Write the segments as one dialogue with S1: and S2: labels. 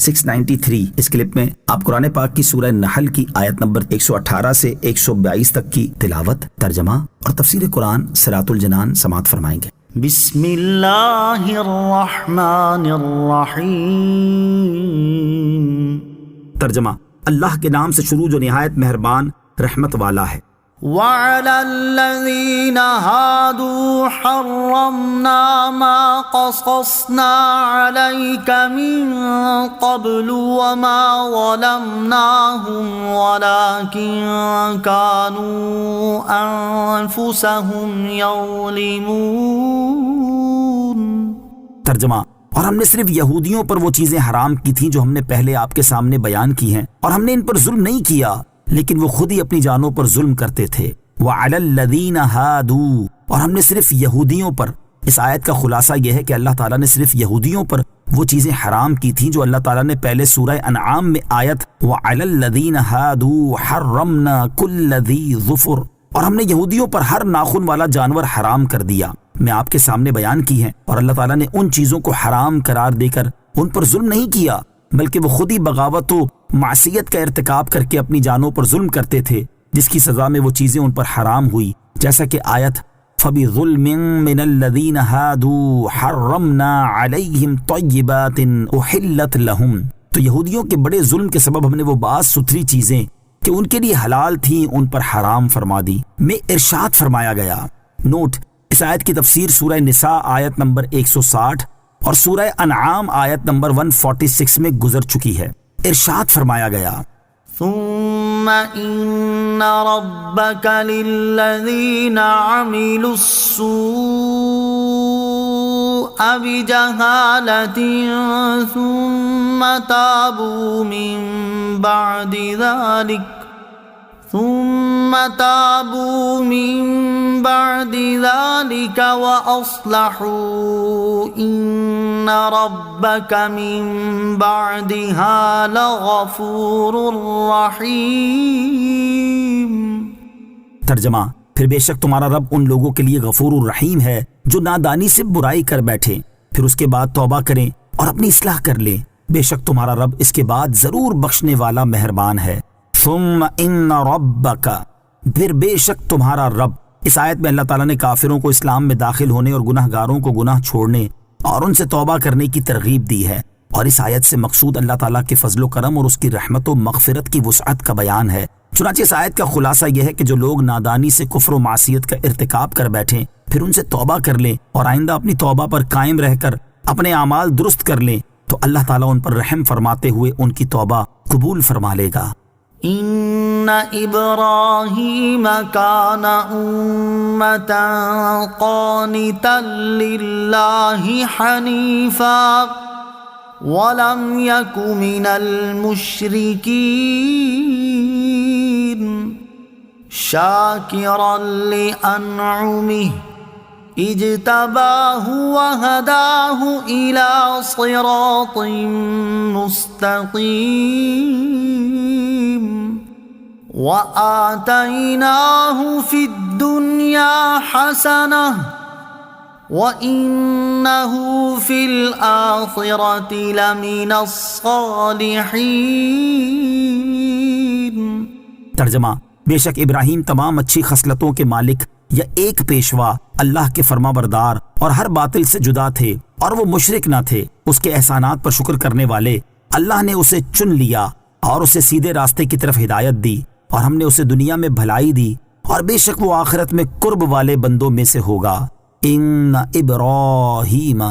S1: 693 اس clip میں آپ قرآن پاک کی سورہ نحل کی آیت نمبر 118 سے 122 تک کی تلاوت، ترجمہ اور تفسیر قرآن صراط الجنان سماعت فرمائیں گے۔
S2: بسم اللہ الرحمن الرحیم۔
S1: ترجمہ، اللہ کے نام سے شروع جو نہایت مہربان رحمت والا ہے۔
S2: وَعَلَى الَّذِينَ هَادُوا حَرَّمْنَا مَا قَصَصْنَا عَلَيْكَ مِن قَبْلُ وَمَا ظَلَمْنَاهُمْ وَلَكِن كَانُوا أَنفُسَهُمْ يَظْلِمُونَ۔
S1: ترجمہ، اور ہم نے صرف یہودیوں پر وہ چیزیں حرام کی تھیں جو ہم نے پہلے آپ کے سامنے بیان کی ہیں، اور ہم نے ان پر ظلم نہیں کیا لیکن وہ خود ہی اپنی جانوں پر ظلم کرتے تھے۔ وَعَلَى الَّذِينَ هَادُوا، اور ہم نے صرف یہودیوں پر، اس آیت کا خلاصہ یہ ہے کہ اللہ تعالیٰ نے صرف یہودیوں پر وہ چیزیں حرام کی تھیں جو اللہ تعالیٰ نے پہلے سورہ انعام میں آیت وَعَلَى الَّذِينَ هَادُوا حَرَّمْنَا كُلَّ ذِي ظُفُرٍ، اور ہم نے یہودیوں پر ہر ناخن والا جانور حرام کر دیا، میں آپ کے سامنے بیان کی ہیں۔ اور اللہ تعالیٰ نے ان چیزوں کو حرام قرار دے کر ان پر ظلم نہیں کیا، بلکہ وہ خود ہی بغاوت و معصیت کا ارتکاب کر کے اپنی جانوں پر ظلم کرتے تھے، جس کی سزا میں وہ چیزیں ان پر حرام ہوئی، جیسا کہ آیت فَبِظُلْمٍ مِّنَ الَّذِينَ هَادُوا حَرَّمْنَا عَلَيْهِمْ طَيِّبَاتٍ أُحِلَّتْ لَهُمْ، تو یہودیوں کے بڑے ظلم کے سبب ہم نے وہ بعض ستھری چیزیں کہ ان کے لیے حلال تھیں ان پر حرام فرما دی، میں ارشاد فرمایا گیا۔ نوٹ، اس آیت کی تفسیر سورہ نساء آیت نمبر 160 اور سورہ انعام آیت نمبر 146 میں گزر چکی ہے۔ ارشاد فرمایا گیا،
S2: ثم ان ربك للذين عملوا السوء بجهالة ثم تابوا من بعد ذلك وأصلحوا إن ربك من بعدها لغفور رحيم۔
S1: ترجمہ، پھر بے شک تمہارا رب ان لوگوں کے لیے غفور الرحیم ہے جو نادانی سے برائی کر بیٹھے، پھر اس کے بعد توبہ کریں اور اپنی اصلاح کر لیں، بے شک تمہارا رب اس کے بعد ضرور بخشنے والا مہربان ہے۔ ثم ان ربک، پھر بے شک تمہارا رب، اس آیت میں اللہ تعالیٰ نے کافروں کو اسلام میں داخل ہونے اور گناہ گاروں کو گناہ چھوڑنے اور ان سے توبہ کرنے کی ترغیب دی ہے، اور اس آیت سے مقصود اللہ تعالیٰ کے فضل و کرم اور اس کی رحمت و مغفرت کی وسعت کا بیان ہے۔ چنانچہ اس آیت کا خلاصہ یہ ہے کہ جو لوگ نادانی سے کفر و معصیت کا ارتکاب کر بیٹھیں پھر ان سے توبہ کر لیں اور آئندہ اپنی توبہ پر قائم رہ کر اپنے اعمال درست کر لیں تو اللہ تعالیٰ ان پر رحم فرماتے ہوئے ان کی توبہ قبول فرما لے گا۔
S2: ان ابراہیم کان امۃ قانتا للہ حنیفا ولم یک من المشرکین شاکرا لانعمہ اجتباہ وہداہ الی صراط مستقیم وآتیناہ فی الدنیا حسنہ وإنہ فی الآخرۃ لمن الصالحین۔
S1: ترجمہ، بے شک ابراہیم تمام اچھی خصلتوں کے مالک یا ایک پیشوا، اللہ کے فرما بردار اور ہر باطل سے جدا تھے، اور وہ مشرک نہ تھے، اس کے احسانات پر شکر کرنے والے۔ اللہ نے اسے چن لیا اور اسے سیدھے راستے کی طرف ہدایت دی، اور ہم نے اسے دنیا میں بھلائی دی، اور بے شک وہ آخرت میں قرب والے بندوں میں سے ہوگا۔ ان ابراہیم،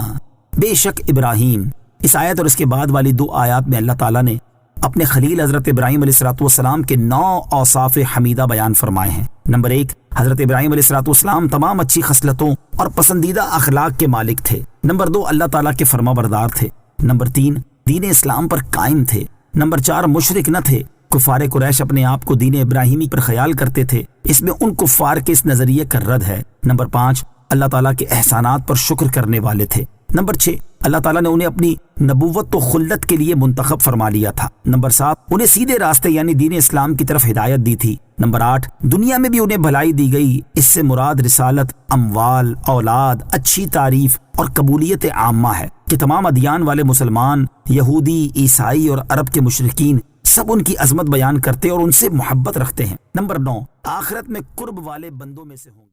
S1: بے شک ابراہیم، اس آیت اور اس کے بعد والی دو آیات میں اللہ تعالیٰ نے اپنے خلیل حضرت ابراہیم علیہ السلام کے 9 اوصاف حمیدہ بیان فرمائے ہیں۔ نمبر 1، حضرت ابراہیم علیہ السلام تمام اچھی خصلتوں اور پسندیدہ اخلاق کے مالک تھے۔ نمبر 2، اللہ تعالیٰ کے فرما بردار تھے۔ نمبر 3، دین اسلام پر قائم تھے۔ نمبر 4، مشرک نہ تھے۔ کفار قریش اپنے آپ کو دین ابراہیمی پر خیال کرتے تھے، اس میں ان کفار کے اس نظریے کا رد ہے۔ نمبر 5، اللہ تعالیٰ کے احسانات پر شکر کرنے والے تھے۔ نمبر 6، اللہ تعالیٰ نے انہیں اپنی نبوت و خلت کے لیے منتخب فرما لیا تھا۔ نمبر 7، انہیں سیدھے راستے یعنی دین اسلام کی طرف ہدایت دی تھی۔ نمبر 8، دنیا میں بھی انہیں بھلائی دی گئی، اس سے مراد رسالت، اموال، اولاد، اچھی تعریف اور قبولیت عامہ ہے کہ تمام ادیان والے مسلمان، یہودی، عیسائی اور عرب کے مشرکین سب ان کی عظمت بیان کرتے اور ان سے محبت رکھتے ہیں۔ نمبر 9، آخرت میں قرب والے بندوں میں سے ہوں گے۔